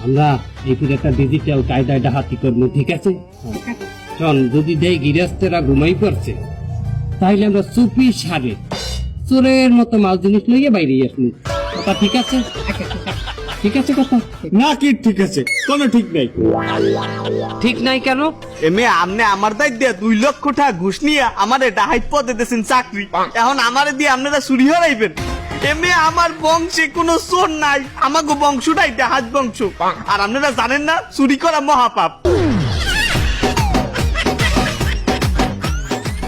আমরা এই একটা ডিজিটাল কায়দায় ডাহাতি করবো, ঠিক আছে? চল, যদি দেই গৃহস্থেরা ঘুমাই পড়ছে, তাইলে আমরা চুপি সারে চোরের মতো মাল জিনিস লইয়ে বাইরে আসবো। কথা ঠিক আছে? ঠিক আছে কথা না কি ঠিক আছে? কোনো ঠিক নাই। ঠিক নাই কেন? এমে আমনে আমার দায় দিয়ে 2 লক্ষ টাকা ঘুষ নিয়ে আমারে ডাহাইত পদে দিয়েছেন চাকরি, এখন আমারে দিয়ে আপনারা চুরি হরাইবেন? এমে আমার বংশে কোনো চোর নাই, আমাকে বংশটাই ডাহাত বংশ। আর আপনারা জানেন না চুরি করা মহাপাপ।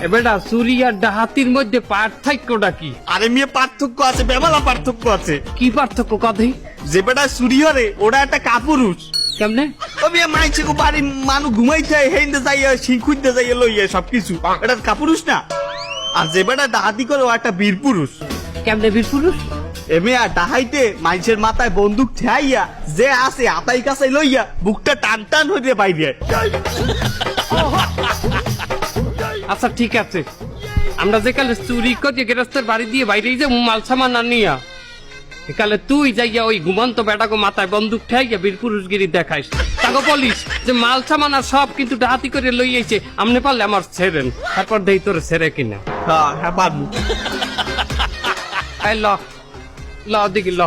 এবারে চুরি আর ডাহাতির মধ্যে পার্থক্যটা কি? আরে মেয়ে পার্থক্য আছে, বেমালা পার্থক্য আছে। কি পার্থক্য কথাই? যে বেটা চুরি হরে ওরা একটা কাপুরুষ। কেমনে? ও মেয়ে মাইছে গো বাড়ি মানুষ ঘুমাইছে হেন্দে যাইয়া শিংখুইতে যাইয়া লইয়া সবকিছু, এটা কাপুরুষ না। আর যে বেটা ডাহাতি করে ও একটা বীর পুরুষ। কেমনে বীর পুরুষ? এমে আর ডাহাইতে মানুষের মাথায় বন্দুক ঠেয়াইয়া যে আছে আতাই কাছে লইয়া বুকটা টান টান হইতে বাইরে। আচ্ছা ঠিক আছে, আমরা যে কালে চুরি করে গৃহস্থের বাড়ি দিয়ে বাইরে যে মাল সামান না নিয়া, একালে তুই যাইয়া ওই ঘুমন্ত বেটাকে মাথায় বন্দুক ঠেয়াইয়া বীর পুরুষগিরি দেখাইস, তাকে বলিস যে মাল সামান আর সব কিন্তু ডাহাতি করে লইয়াছে, আমনে পারলে আমার ছেড়েন, তারপর দেই তোর ছেড়ে কিনা। হ্যাঁ হ্যাঁ পারবো। ল ল দেখি ল।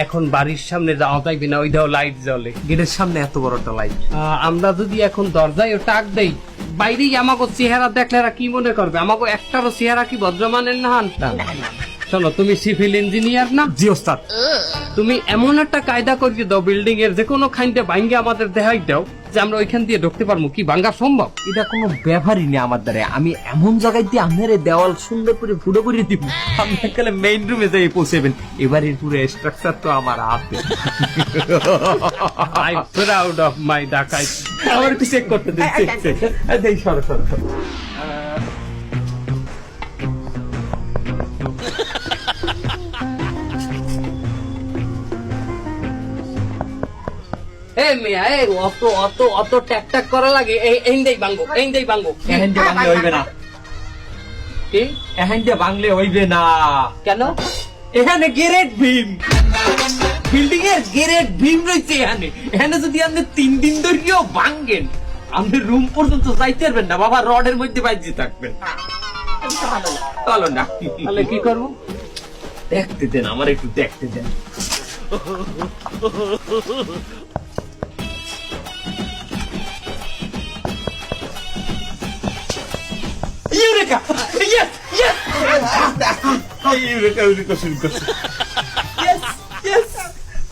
এখন বাড়ির সামনে যাওয়া যাইবে না, ওই দাও লাইট জ্বলে গেটের সামনে, এত বড় একটা লাইট। আমরা যদি এখন দরজায় টাক দেই, বাইরেই আমাকে চেহারা দেখলে এরা কি মনে করবে? আমাকে একটারও চেহারা কি ভদ্রমানের না? শোনো, তুমি সিভিল ইঞ্জিনিয়ার না? জি ওস্তাদ। তুমি এমন একটা কায়দা করিয়ে দাও বিল্ডিং এর যে কোনো খাইনটা ভাঙ্গে আমাদের দেখাই দাও যে আমরা ওইখান দিয়ে ঢুকতে পারবো। কি ভাঙ্গা সম্ভব? এটা কোনো ব্যাপারই নেই আমার দ্বারা। আমি এমন জায়গায় দিয়ে আপনার দেওয়াল সুন্দর করে ফুটো করে দিব, আপনি এখানে মেইন রুমে যাই পৌঁছেবেন। এবার এর পুরো স্ট্রাকচার তো আমার হাতে। I proud of my Dhakai. আমার একটু চেক করতে দিন। দেই সরো সরো সরো। এ মিয়া, এ অত অত অত ট্যাক ট্যাক করা লাগে? এইন্দেই ভাঙ্গো, এইন্দেই ভাঙ্গো। এখান দিয়ে বাংলে হইবে না। কি? এখান দিয়ে বাংলে হইবে না। কেন? এখানে গ্রেট ভীম, বিল্ডিং এর গ্রেট ভীম রয়েছে এখানে। এখানে যদি আপনি 3 দিন ধরেও ভাঙ্গেন, আপনি রুম পর্যন্ত যাইতে পারবেন না বাবা, রডের মধ্যে বাইজে থাকবেন। চলো না, তাহলে কি করবো? দেখতে দেন, আমার একটু দেখতে দেন। Eureka! Yes yes! Eureka eureka শুরু করছে। Yes yes!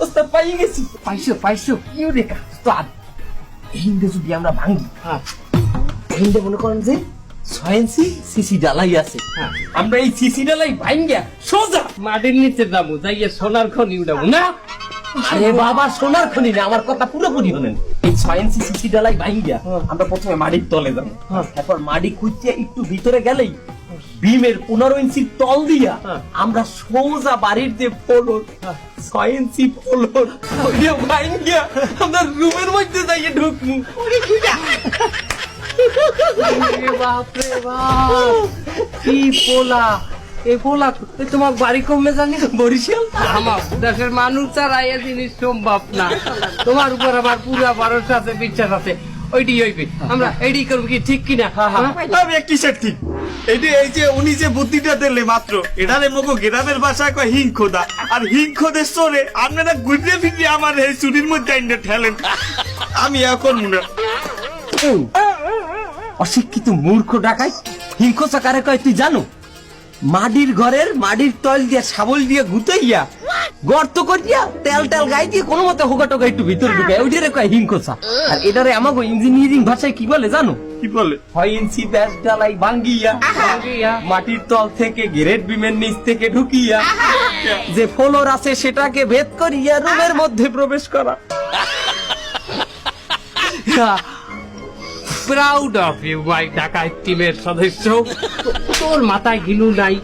ওস্তাদ পাইয়ে গেছি। পাইছো পাইছো, ইউরেকা ওস্তাদ। এই যদি আমরা ভাঙি, এই মনে করেন যে 6 ইঞ্চি সিসি ডালাই আছে, আমরা এই সিসি ডালাই ভাঙ্গিয়া সোজা মাটির নিচে যাবো, যাইয়া সোনার খনি উঠাবো না? আরে বাবা, সোনার খনি না, আমার কথা পুরোপুরি শুনেন। এই 6 ইঞ্চি সিসি ডালাই ভাঙ্গিয়া আমরা প্রথমে মাটির তলে যাবো, তারপর মাটি খুঁজতে একটু ভিতরে গেলেই বিমের 15 ইঞ্চি তল দিয়া আমরা সোজা বাড়ির যে ফ্লোর, 6 ইঞ্চি ফ্লোর, ওইটা ভাঙ্গিয়া আমরা রুমের মধ্যে যাইয়ে ঢুকবো। বাপরে বাপ, কি পোলা! এ পোলা তোমার বাড়ি কমে জানি বরিশাল। আমার দেশের মানুষ ছাড়া এ জিনিস সম্ভব না। তোমার উপর আমার পুরা ভরসা আছে, বিশ্বাস আছে। ওইটি হইবে, আমরা এইটি করবো। কি ঠিক কিনা? আমি কিসের ঠিক? এই যে উনি যে বুদ্ধিটা দিলে মাত্র, এটারে মগো গ্রামের ভাষায় কয় হিংখোদা। আর হিংখোদের সরে আপনারা ঘুরে ফিরে আমার এই চুরির মধ্যে আইনে ঠেলেন। আমি এখন মনে অশিক্ষিত মূর্খ ডাকাই, হিংসা কারে কয় তুই জানো? মাটির ঘরের মাটির তল দিয়ে শাবল দিয়ে গুতাইয়া গর্ত করিয়া তেল তেল গাই দিয়ে কোনো মতে হোগা টোকা একটু ভিতরে ঢুকায়, ওইটারে কয় হিংসা। আর এটারে আমাকে ইঞ্জিনিয়ারিং ভাষায় কি বলে জানো? কি বলে? 6 ইঞ্চি ব্যাস ডালাই ভাঙ্গিয়া মাটির তল থেকে গ্রেট বিমের নিচ থেকে ঢুকিয়া যে ফ্লোর আছে সেটাকে ভেদ করিয়া রুমের মধ্যে প্রবেশ করা। প্রাউড অফ ইউ মাই ডাকাই টিমের সদস্য। তোর মাথায় ঘিলু নাই,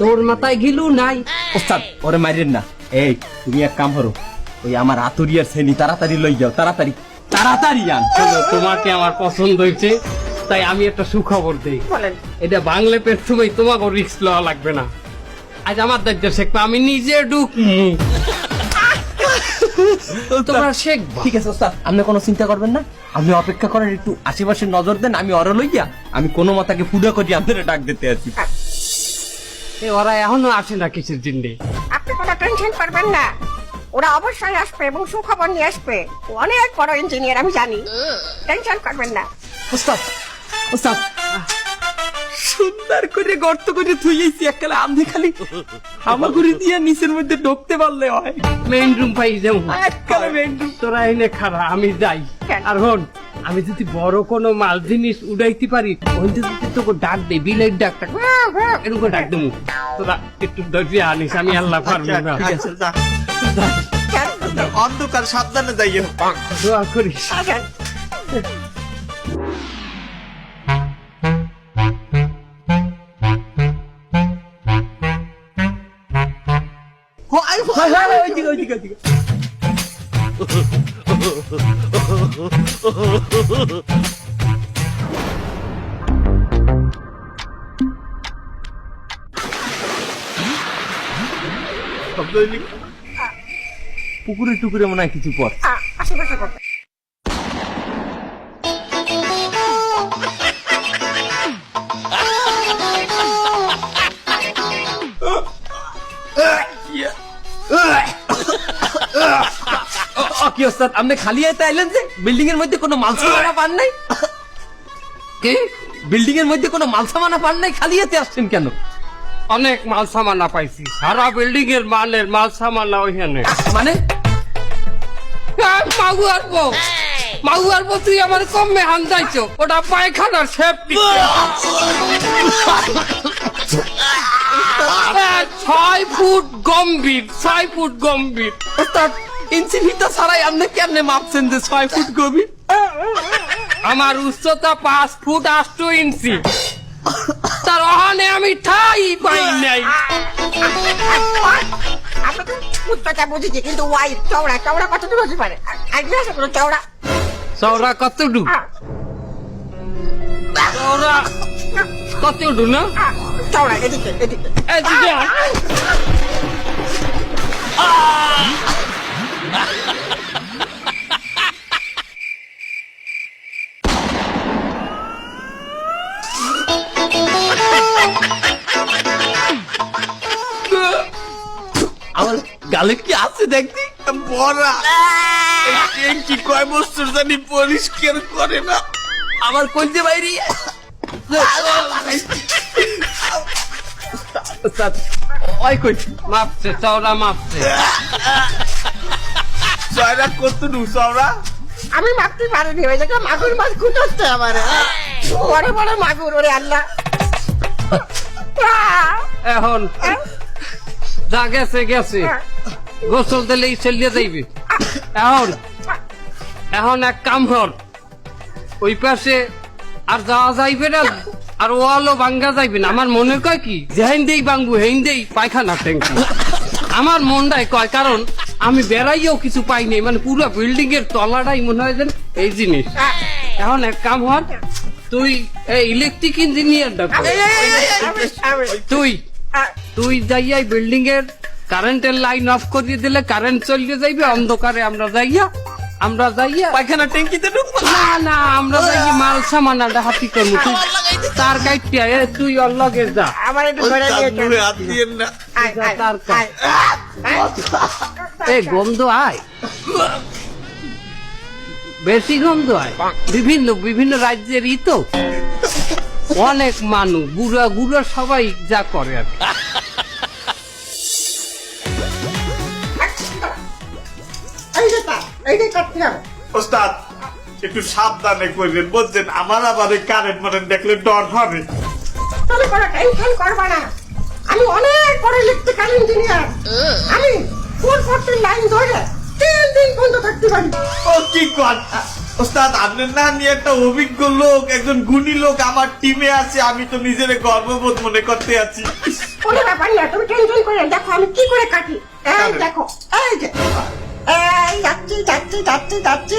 তোর মাথায় ঘিলু নাই। ওস্তাদ ওরে মারিয়েন না। এই তুমি এক কাম করো, ওই আমার আতরিয়ার শ্রেণী তাড়াতাড়ি লই যাও, তাড়াতাড়ি তাড়াতাড়ি আন। শোনো, তোমাকে আমার পছন্দ হয়েছে, তাই আমি একটা সুখবর দেই। বলেন। এটা বাংলা পেট সময় তোমাকে রিস্ক লওয়া লাগবে না। আজ আমার দায়িত্ব শেখবা, আমি নিজে ঢুকবো, তোমরা শেখবা। ঠিক আছে ওস্তাদ, আপনি কোনো চিন্তা করবেন না, আপনি অপেক্ষা করেন, একটু আশেপাশে নজর দেন, আমি অর লইয়া আমি কোনো মাতাকে ফুডা করি আপনারা ডাক দিতে আছি। ওরা এখনো আসে না কিসের জন্যে। আপনি কোনো টেনশন করবেন না, ওরা অবশ্যই আসবে এবং সুখবর নিয়ে আসবে। ও অনেক বড় ইঞ্জিনিয়ার, আমি জানি, টেনশন করবেন না। ওস্তাদ, ওস্তাদ, সুন্দর করে গর্ত করে থুইয়েছি এককালে, আমি খালি হামাগুড়ি দিয়ে নিচের মধ্যে ঢুকতে পারলে হয়। মেইন রুম পাই যাও, এককালে main room। তোরা এনে খারা, আমি যাই। কেন? আর হন, আমি যদি বড় কোনো মাল জিনিস উড়াইতে পারি, ওই যদি তোকে ডাক দে, বিলের ডাকটা এরকম ডাক দেবো, তোরা একটু ধৈর্য আনিস, আমি আল্লাহ পারবো না। আচ্ছা, যা। অন্ধকার, সাবধানে যাইও। দোয়া করিস। আসেন। ওইদিকে ওইদিকে ওইদিকে। পুকুরে টুকুরে মনে হয় কিছু পথ। আশেপাশে করতে। কি ওস্তাদ, আপনি খালি হাতে আইলেন যে? বিল্ডিং এর মধ্যে কোনো মাল সামানা পান নাই? কি? বিল্ডিং এর মধ্যে কোনো মাল সামানা পান নাই, খালি হাতে আসছেন কেন? অনেক মাল সামানা পাইছি, সারা বিল্ডিং এর মালের মাল সামানা ওইখানে। মানে মাগু আরবো, মাগু আরবো, তুই আমার কমে হান্দাইছো, ওটা পায়খানার সেফটি। 6 ফুট গম্ভীর, 6 ফুট গম্ভীর। ওস্তাদ, ইঞ্চি ফিতা ছাড়াই আপনি কেমনে মাপছেন যে 6 ফুট গভীর? আমার উচ্চতা 5 ফুট 8 ইঞ্চি, তার অহানে আমি ঠাই পাই নাই। আমরা তো উত্তরটা বুঝেছি, কিন্তু ওয়াই চওড়া চওড়া কত দূর হতে পারে? আইডিয়া আছে কোনো চওড়া? চওড়া কতটুকু? চওড়া কতটুকু না? চওড়া এদিকে এদিকে। এদিকে আয়। আমার গালে কি আছে দেখছি? বড়া, কি কয় বছর জানি পরিষ্কার করে না। আমার কলজে বাইরে। ওস্তাদ, ওই কই মাপছে, চওড়া মাপছে। জয়রা কতটুকু চওড়া? আমি মাপতে পারিনি, ওই জায়গায় মাগুর মাছ খুঁজছে আমার, বড় বড় মাগুর, ওরে আল্লাহ। এখন যা গেছে গেছে, গোসল দিলেই চলিয়ে যাইবে। এখন এখন এক কাম কর, ওই পাশে আর যাওয়া যাইবে না, আর ওয়ালও ভাঙ্গা যাইবে না। আমার মনে কয় কি, যেহেন দেই ভাঙবো হেন দেই পায়খানা ট্যাঙ্কি, আমার মনটাই কয়, কারণ আমি বেড়াইও কিছু পাই নাই, মানে পুরো বিল্ডিং এর তলাটাই মনে হয় যেন এই জিনিস। এখন এক কাম হর, তুই ইলেকট্রিক ইঞ্জিনিয়ার ডাক, তুই তুই যাইয়া বিল্ডিং এর কারেন্টের লাইন অফ করিয়ে দিলে কারেন্ট চলিয়ে যাইবে, অন্ধকারে আমরা যাইয়া পায়খানা ট্যাঙ্কিতে ঢুকবো? না না, আমরা যাই মাল সামানাটা হাতি করবো, তুই তার গাইটিয়া তুই ওর লগে যা। আমার একটু ধরে নিয়ে চল। মুখে হাত দিয়েন না। আয়, আয়, তার কাজ। আয়। এই গন্ধ আয়, বেশি গন্ধ আয়। বিভিন্ন বিভিন্ন রাজ্যের ই তো, অনেক মানুষ বুড়া বুড়া সবাই যা করে আর কি। এই যে তা, এই যে কাটতে হবে। ওস্তাদ, একটু সাবধানে করবেন, বলছেন আমার আবার কারেন্ট মারেন্ট দেখলে ডর হবে। তুমি কোনো টেনশন করবা না, আমি অনেক বড় ইলেকট্রিক্যাল ইঞ্জিনিয়ার। আমি 440 লাইন ধরে 3 দিন বন্ধ থাকতে পারি। ও কি কর ওস্তাদ, আপনার না নিয়ে একটা অভিজ্ঞ লোক, একজন গুণী লোক আমার টিমে আছে, আমি তো নিজের গর্ববোধ মনে করতে আছি। কোনো ব্যাপার না, তুমি টেনশন করে দেখো আমি কি করে কাটি। এই দেখো, এই যে এই যাচ্ছি যাচ্ছি যাচ্ছি যাচ্ছি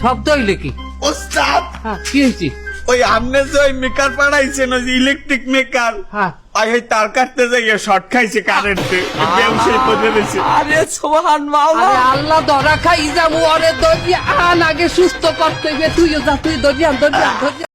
শব্দ হইলে কি? ওস্তাদ হ্যাঁ, কি হয়েছে? ওই আপনি যে ওই মেকার পাঠাইছেন ওই যে ইলেকট্রিক মেকার হ্যাঁ। ওই তার কাটতে যাই শর্ট খাইছে কারেন্টে ব্যবসায়ী পদে রয়েছে। আরে সোহান মাওলা আরে আল্লাহ ধরা খাই যাবো, ওরে দরিয়া আন আগে সুস্থ করতে হবে, তুইও যা, তুই দরিয়ান দরিয়ান দরিয়ান